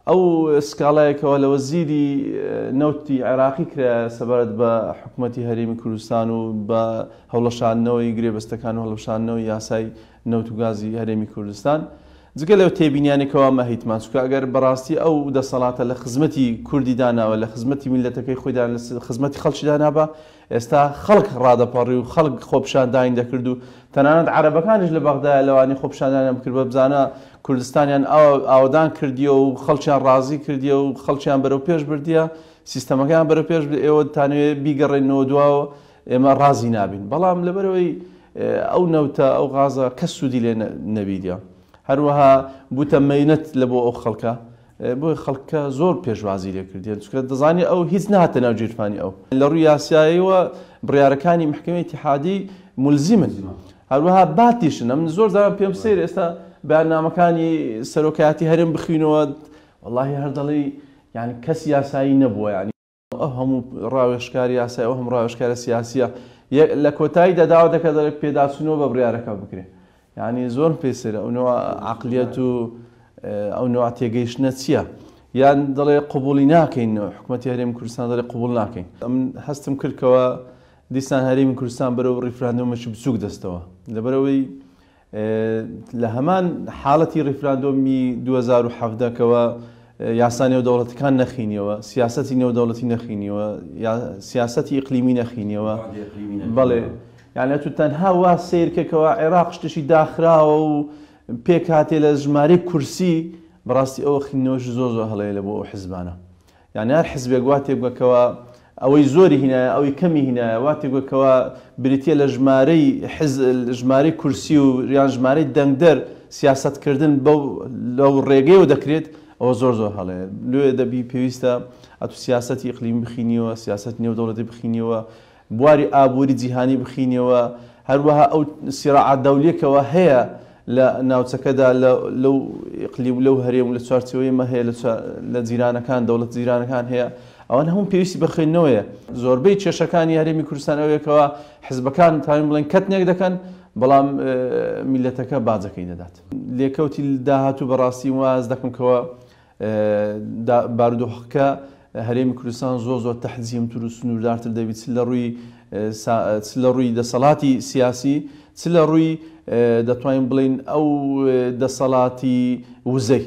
ئەو سکاڵایەکەوە لە وەزیری نەوتی عێراقی کرا سەبارەت بە حکوومەتی هەرێمی کوردستان و بە هەوڵەشاندنەوەی گرێبەستەکان و هەڵەشاندنەوەی یاسای نەوت و گازی هەرێمی کوردستان جگە لەو تێبینیانێکەوە مەهیتمان چکە ئەگەر بەڕاستی ئەو دەسەڵاتە لە خزمەتی کوردی داناوە لە خزمەتی میلەتەکەی خۆیدا لە خزمەتی خەڵکی دانابە ئێستا خەڵک ڕادەپەڕی و خەڵک خۆپیشانداین دەکرد و تەنانەت عەرەبەکانیش لە بەغدایە لەوانی خۆپیشاندانیان بکرد بە بزانە کوردستانیان ئاودان کردیە و خەڵکیان ڕازی کردیە و خەڵکیان بەرەو پێش بردیە سیستەمەکەیان بەرەو پێش ئێوە دەتانەوێت بیگەڕێنەوە دواوە ئێمە ڕازی نابین بەڵام لەبەرەوەی ئەو نەوتە ئەو غازە کەس سوودی لێ نەبیدە هەروەها بوتە مەینەت لە بۆ ئەو خەڵکە بۆی خەڵکە زۆر پێشوازی لێ کردیان چکە دەزانی ئەو هیچ نهاتە ناو گیرفانی ئەو لە ڕووی یاساییەوە بڕیارەکانی محکەمەی ئیتیحادی مولزیمن هەروەها باتیشن ئەم زۆر جاران پێم سەیر ئێستا بەیاننامەکانی سەرۆکایەتی هەرێم بخوینەوە وەڵاهی هەر دەڵێ یعنی کەس یاسایی نەبووە یعنی ئەو هەموو ڕاوێژکاری یاسایی ئەو هەموو ڕاوێژکارە سیاسیە لە کۆتاییدا داوا دەکات دەڵێ پێداچوونەوە بە بڕیارەکە بکرێت یعنی زۆر پێسەرە ئەو نوع عەقلیەت و ئەو نوع تێگەیشتنە چییە یان دەڵێ قبوڵی ناکەین حکوومەتی هەرێمی کوردستان دەڵێ قبوڵ ناکەین ئەم هەستم کردکەوە دیسان هەرێمی کوردستان بەرەو ڕیفراندۆمێکی بچووک دەستەوە لەبەرەوەی لە هەمان حاڵەتی ڕیفراندۆمی 2007کەوە یاسا نێودەوڵەتەکان نەخینیەوە سیاسەتی نێودەوڵەتی نەخینیەوە یا سیاسەتی ئیقلیمی نەخینیەوە بەڵێ یعنی تو تەنها وا سیرکەکەوە عێراق شتێکی داخراوە و پێک هاتێ لە ژمارەی کورسی بەڕاستی ئەوە خینەوەش زۆر هەڵەیە لە بۆ ئەو حیزبانە یعنی هەر حیزبێک وا تێبگەکەوە ئەوەی زۆری هینایە ئەوەی کەمی هینایە وا تێبگەکەوە بریتە لە ژمارەی کورسی و یان ژمارەی دەنگدەر سیاسەتکردن لەو ڕێگەیەوە دەکرێت ئەوە زۆر هەڵەیە لێ دەبی پێویستە ئەتو سیاسەتی ئیقلیم بخینیەوە سیاسەتی نێودەوڵەتی بخینیەوە بواری ئابووری جیهانی بخینیەوە هەروەها ئەو سیراعات دەولیەکەوە هەیە لە ناوچەکەدا لەو ئیقلیم لەو هەرێم لە چوارچێوەیەمە هەیە لە جیرانەکان دەوڵەت جیرانەکان هەیە ئەوان هەموو پێویستی بەخێنەوەیە زۆربەی کێشەکانی هەرێمی کوردستان ئەوەیەکەوە حیزبەکان تاوین بڵێن کەتنێک دەکەن بەڵام میلەتەکە باجەکەی دەدات لێکەوتی داهاتوو بەڕاستی واز دەکەمکەوە بارودۆخەکە هەرێمی کوردستان زۆر تەحزیمتر و سنووردارتر دەبێت چ لە ڕووی دەسەڵاتی سیاسی چ لە ڕووی دەتوانین بڵین ئەو دەسەڵاتی وزەی